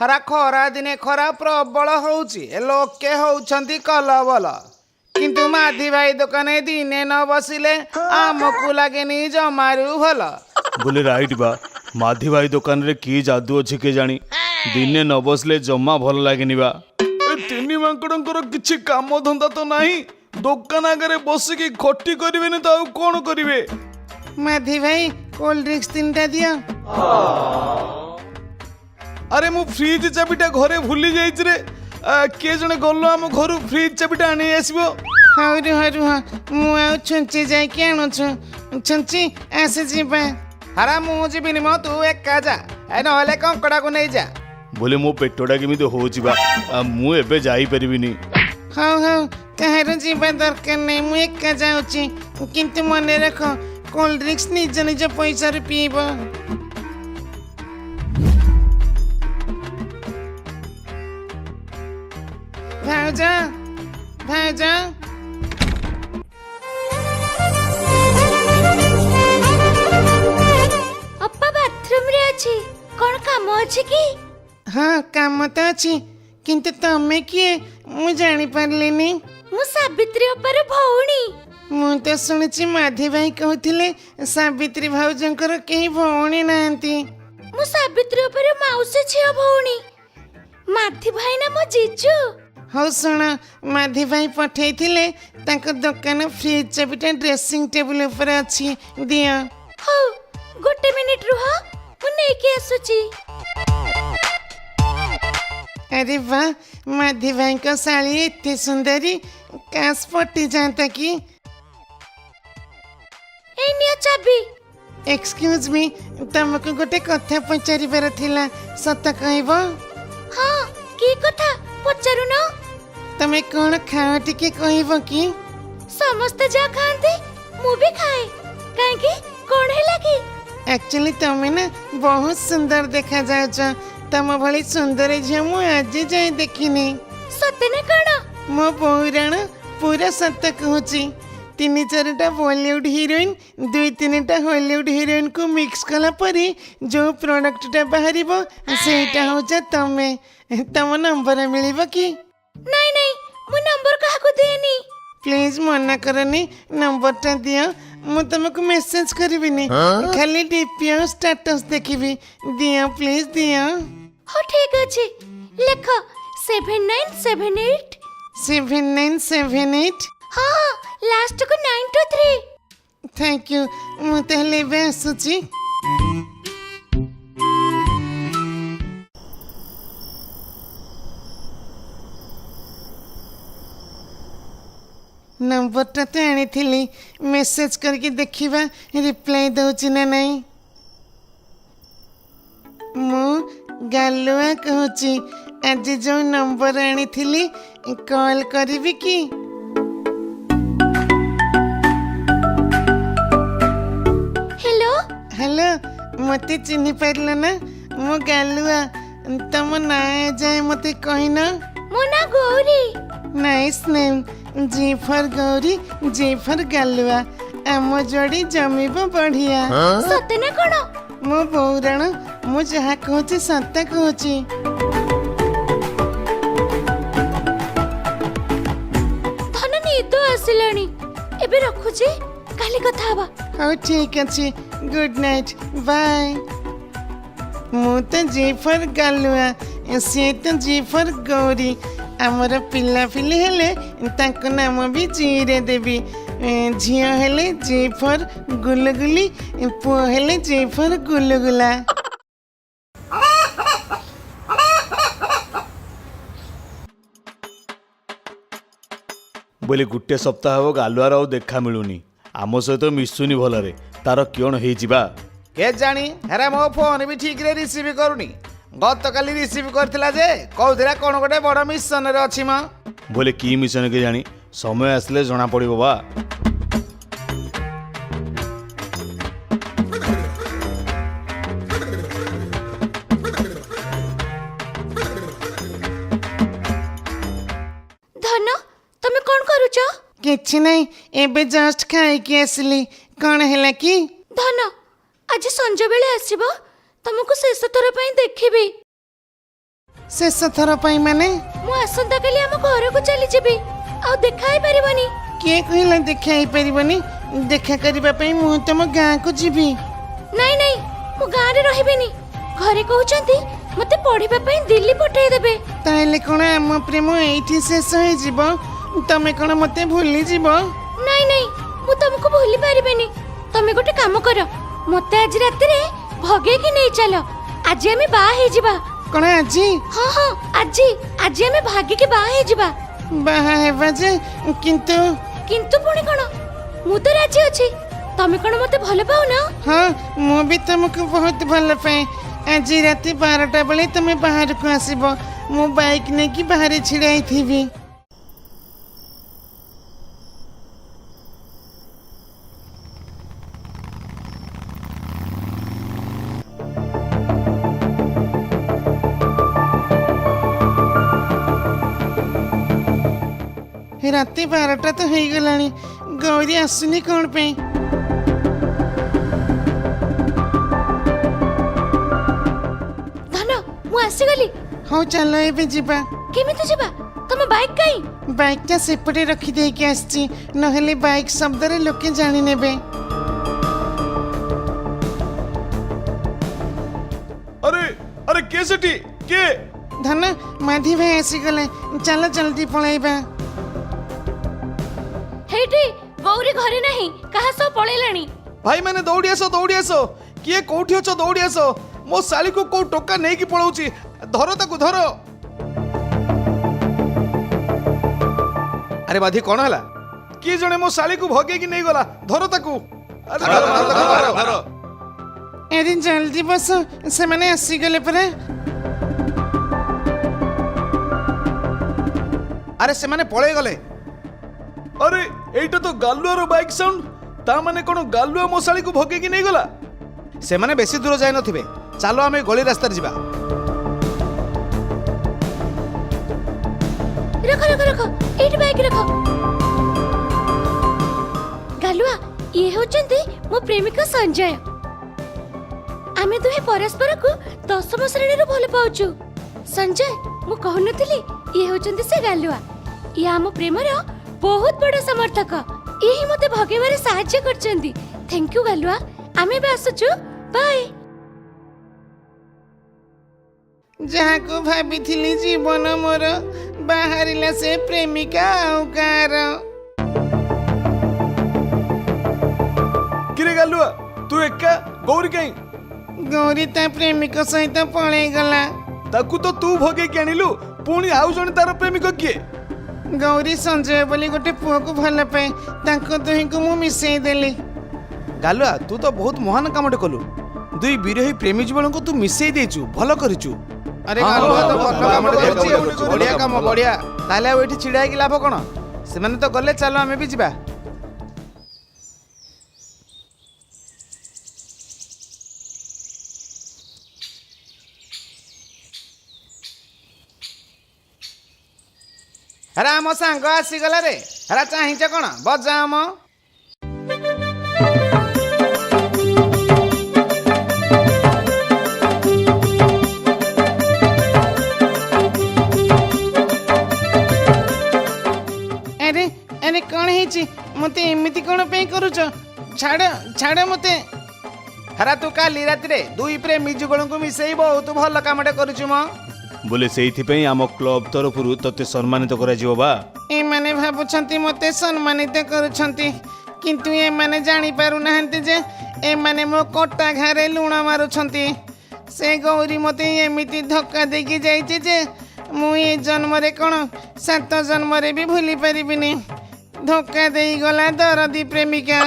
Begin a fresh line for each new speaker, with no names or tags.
हरा खरा दिने खरा प्रबल होउची लोके होउछंती कलबल किंतु माधी भाई दुकाने दिने न बसिले आमको लागेनी जमारू भल
बोले राइट बा माधी भाई दुकान रे की जादू अच्छी के जानी दिने न बसले जमा भल लागेनी बा तीन मांकड़र किछि काम धंदा तो नहीं दुकान आगे बसिकी खटी करें तो आउ कौन करेंगे
माधी भाई कोल्ड ड्रिंक्स 3टा दियो।
अरे मु फ्रिज चाबिटा घरे भूली जाइछि रे किए जने गलो आम घर फ्रिज चाबिटा आनी आसबो
हरु हरु मु आउ छुंची जाई के आणुछु छुंची आसे जीबा हरा मु जीबिनी म तू एका जा ए नहले कंकड़ा को नहीं जा
बोले मो पेटोटा केमिति होउछि बा मु एबे जाई परिबिनी
हाँ हाँ कहार जीवा दरकार नहीं मु एका जाउची किंतु मने रख कोल्ड ड्रिंक्स निज निज पैसा रे पीब भाउजा भाउजा
अप्पा बाथरूम रे अछि कोन काम अछि की?
हाँ काम तो अच्छी किंतु तमे किए मु जानी पारलिनी
मु सावित्री अप्पार भौणी
मु तो सुनिछि माधी भाई कहूथिले सावित्री भाउजंकर केही भौणी नांती
मु सावित्री अप्पार माउसी छिया भौणी माथि भाई ना मो जीजू
हौ सुन माधी भाई पठेइथिले तांको दुकान फ्रिज चाबिटा ड्रेसिंग टेबल ऊपर अछि दिया
हौ गोटे मिनिट रुह मु नै के आसुची।
अरे वाह माधी भाई को साड़ी इतनी सुंदरी काश पटी जाता कि
ए निया चाबी
एक्सक्यूज मी तुमको गोटे कथा पचारिबार थिला सत कहब
हाँ की कथा पचारु न
तमे कौन खाओ टिके कहब कि
समस्त जा खाते मु भी खाए काहे की कोन है लगी
एक्चुअली तमे ना बहुत सुंदर देखा जाउछ तम भली सुंदर झियो मु आज जाए देखिनी
सते न कण
मो पौराण पूरा सत कहूची 3-4टा बॉलीवुड हीरोइन 2-3टा हॉलीवुड हीरोइन को मिक्स कला परी जो प्रोडक्टटा बाहरिबो सेटा होचा तमे तम नंबर मिलिबो कि
नहीं नहीं मु नंबर काहा को देनी
प्लीज मना करनी नंबरटा दियो मु तुमको मेसेज करबिनी खाली डीपी और स्टेटस देखिबी दियो प्लीज दियो
हो ठीक अछि लिख 7978
7978
हाँ लास्ट को 923
थैंक यू मु तहले बे आसुची नंबरटा तो आनी थी मेसेज करके देखिबा रिप्लाई दउची ना नहीं मु गालुआ कहूची आज जो नंबर आनी थी कॉल करिबी कि
हेलो
हेलो मते चिन्ही पारल ना मु गालुआ तम ना जाए मते कहिना
मो ना Gauri
nice name G for Gauri G for गालुआ आम जोड़ी जमीब बढ़िया
सते न कण
मो बौराण मु जहा कहूची सत कहूची
धन निद आसिलानी एबे रखुची काली कथा हबा
हाँ ठीक अच्छे गुड नाइट बाय मु तो जी फॉर गालुआ सी तो जी फॉर गौरी आमर पिला पिली हेले तांको नाम भी जी रे देवी झियो हेले जी फॉर गुलगुली पुओ हेले जी फॉर गुलगुला
बोले गोटे सप्ताह हो गालुआर आउ देखा मिलूनी आम सहित मिशुनी भलरे तार किण हो
के जानी हेरा मो फोन भी ठीक रे रिसीव करूनी गत काली रिसीव करथिला जे कहउथिला कोन गोटे बड़ मिशन रे अछि म
बोले की मिशन के जानी समय आसले जना पड़िबो बा
धन तमे कोन करूछ
किछि नहीं एबे जस्ट खाई के आसली कोन हैला की
धन आज संज बेले आसीबो तुमको शेष थर पई देखिबी
शेष थर पाई माने
ମୁଁ ଆସନ୍ତାକାଲି ଆମ ଘରକୁ ଚାଲି ଯିବି ଆଉ ଦେଖା ହେଇପାରିବନି।
କିଏ କହିଲା ଦେଖା ହେଇପାରିବନି? ଦେଖା କରିବା ପାଇଁ ମୁଁ ତମ ଗାଁକୁ ଯିବି।
ନାଇଁ ନାଇଁ ମୁଁ ଗାଁରେ ରହିବିନି। ଘରେ କହୁଛନ୍ତି ମତେ ପଢିବା ପାଇଁ ଦିଲ୍ଲୀ ପଠେଇ ଦେବେ।
ତାହେଲେ କ'ଣ ଆମ ପ୍ରେମ ଏଇଠି ଶେଷ ହେଇଯିବ? ତମେ କ'ଣ ମତେ ଭୁଲି ଯିବ?
ନାଇଁ ନାଇଁ ମୁଁ ତମକୁ ଭୁଲି ପାରିବିନି। ତମେ ଗୋଟେ କାମ କର, ମତେ ଆଜି ରାତିରେ ଭଗେଇକି ନେଇ ଚାଲ। ଆଜି ଆମେ ବାହା ହେଇଯିବା।
କ'ଣ ଆଜି
ହଁ ହଁ ଆଜି ଆଜି ଆମେ ଭାଗିକି ବାହା ହେଇଯିବା।
ବାହା ହେବା ଯେ, କିନ୍ତୁ
କିନ୍ତୁ ପୁଣି କ'ଣ? ମୁଁ ତ ରାଜି ଅଛି। ତମେ କ'ଣ ମତେ ଭଲ ପାଉନ?
ହଁ ମୁଁ ବି ତମକୁ ବହୁତ ଭଲ ପାଏ। ଆଜି ରାତି 12ଟା ବେଳେ ତମେ ବାହାରକୁ ଆସିବ। ମୁଁ ବାଇକ୍ ନେଇକି ବାହାରେ ଛିଡ଼ା ହେଇଥିବି। ରାତି 12ଟା ତ ହେଇଗଲାଣି। ଗୌରୀ ଆସୁନି କ'ଣ ପାଇଁ?
ଧନ ମୁଁ ଆସିଗଲି।
ହଉ ଚାଲ ଏବେ ଯିବା।
କେମିତି ଯିବା? ତମ ବାଇକ୍ କାଇଁ?
ବାଇକ୍ଟା ସେପଟେ ରଖିଦେଇକି ଆସିଛି, ନହେଲେ ବାଇକ୍ ଶବ୍ଦରେ ଲୋକେ ଜାଣିନେବେ।
ଆରେ ଆରେ କିଏ ସେଠି? କିଏ?
ଧନ, ମାଧି ଭାଇ ଆସିଗଲେ। ଚାଲ ଜଲ୍ଦି ପଳାଇବା।
ହେଇଟି ଗୌରୀ ଘରେ ନାହିଁ, କାହା ସହ ପଳେଇଲାଣି।
ଭାଇ ମାନେ ଦୌଡ଼ି ଆସ, ଦୌଡ଼ି ଆସ। କିଏ କୋଉଠି ଅଛ? ଦୌଡ଼ି ଆସ। ମୋ ଶାଳୀକୁ କୋଉ ଟୋକା ନେଇକି ପଳଉଛି। ଧର ତାକୁ, ଧର।
ଆରେ ମାଧି କ'ଣ ହେଲା?
କିଏ ଜଣେ ମୋ ଶାଳୀକୁ ଭଗେଇକି ନେଇଗଲା। ଧର ତାକୁ। ଆରେ ଧର, ଧର, ଧର, ଧର, ଧର।
ଆରେ ଜଲ୍ଦି ବସ, ସେମାନେ ଆସିଗଲେ ପରା।
ଆରେ ସେମାନେ ପଳେଇ ଗଲେ।
ଆରେ ଏଇଟା ତ ଗାଲୁଆର ବାଇକ୍ ସାଉଣ୍ଡ। ତା ମାନେ କ'ଣ ଗାଲୁଆ ମୋ ଶାଳୀକୁ ଭଗେଇକି ନେଇଗଲା?
ସେମାନେ ବେଶୀ ଦୂର ଯାଇ ନଥିବେ। ଚାଲ ଆମେ ଗଳି ରାସ୍ତାରେ ଯିବା।
ରଖ ରଖ ରଖ, ଏଇଠି ବାଇକ୍ ରଖ। ଗାଲୁଆ, ଇଏ ହେଉଛନ୍ତି ମୋ ପ୍ରେମିକ ସଞ୍ଜୟ। ଆମେ ଦୁହେଁ ପରସ୍ପରକୁ 10ମ ଶ୍ରେଣୀରୁ ଭଲ ପାଉଛୁ। ସଞ୍ଜୟ, ମୁଁ କହୁନଥିଲି ଇଏ ହେଉଛନ୍ତି ସେ ଗାଲୁଆ। ଇଏ ଆମ ପ୍ରେମର ବହୁତ ବଡ଼ ସମର୍ଥକ। ଇଏ ହିଁ ମତେ ଭଗେଇବାରେ ସାହାଯ୍ୟ କରିଛନ୍ତି। ଥ୍ୟାଙ୍କ ୟୁ ଗାଲୁଆ। ଆମେ ଏବେ ଆସୁଛୁ, ବାଏ।
ଯାହାକୁ ଭାବିଥିଲି ଜୀବନ ମୋର, ବାହାରିଲା ସେ ପ୍ରେମିକା ଆଉ କାର।
କିରେ ଗାଲୁଆ, ତୁ ଏକା? ଗୌରୀ କାଇଁ?
ଗୌରୀ ତା ପ୍ରେମିକ ସହିତ ପଳେଇଗଲା।
ତାକୁ ତ ତୁ ଭଗେଇକି ଆଣିଲୁ, ପୁଣି ଆଉ ଜଣେ ତାର ପ୍ରେମିକ କିଏ?
ଗୌରୀ ସଞ୍ଜୟ ବୋଲି ଗୋଟେ ପୁଅକୁ ଭଲ ପାଏ। ତାଙ୍କ ଦୁହିଁକୁ ମୁଁ ମିଶେଇ ଦେଲି।
ଗାଲୁଆ, ତୁ ତ ବହୁତ ମହାନ କାମଟେ କଲୁ। ଦୁଇ ବିରହୀ ପ୍ରେମୀ ଜୀବନକୁ ତୁ ମିଶେଇ ଦେଇଛୁ। ଭଲ କରିଛୁ। ଆରେ ଗାଲୁଆ ତ ଭଲ କାମଟେ କରିଛି। ବଢିଆ କାମ, ବଢିଆ। ତାହେଲେ ଆଉ ଏଠି ଛିଡ଼ା ହେଇକି ଲାଭ କ'ଣ? ସେମାନେ ତ ଗଲେ, ଚାଲ ଆମେ ବି ଯିବା। ଆରେ ଆମ ସାଙ୍ଗ ଆସିଗଲା ରେ। ଆରେ ଚାହିଁଛ କ'ଣ? ବଜାଅ ମ।
ଆରେ ଆରେ କ'ଣ ହେଇଛି? ମତେ ଏମିତି କ'ଣ ପାଇଁ କରୁଛ? ଛାଡ଼ ଛାଡ଼ ମତେ।
ଆରେ ତୁ କାଲି ରାତିରେ ଦୁଇ ପ୍ରେମୀ ଯୁଗଳଙ୍କୁ ମିଶେଇ ବହୁତ ଭଲ କାମଟେ କରୁଛୁ ମ।
ବୋଲେ ସେଇଥିପାଇଁ ଆମ କ୍ଲବ ତରଫରୁ ତତେ ସମ୍ମାନିତ କରାଯିବ ବା।
ଏମାନେ ଭାବୁଛନ୍ତି ମତେ ସମ୍ମାନିତ କରୁଛନ୍ତି, କିନ୍ତୁ ଏମାନେ ଜାଣିପାରୁନାହାନ୍ତି ଯେ ଏମାନେ ମୋ କଟା ଘାରେ ଲୁଣ ମାରୁଛନ୍ତି। ସେ ଗୌରୀ ମତେ ଏମିତି ଧକ୍କା ଦେଇକି ଯାଇଛି ଯେ ମୁଁ ଏ ଜନ୍ମରେ କ'ଣ 7 ଜନ୍ମରେ ବି ଭୁଲି ପାରିବିନି। ଧୋକା ଦେଇଗଲା ଦରଦି ପ୍ରେମିକା।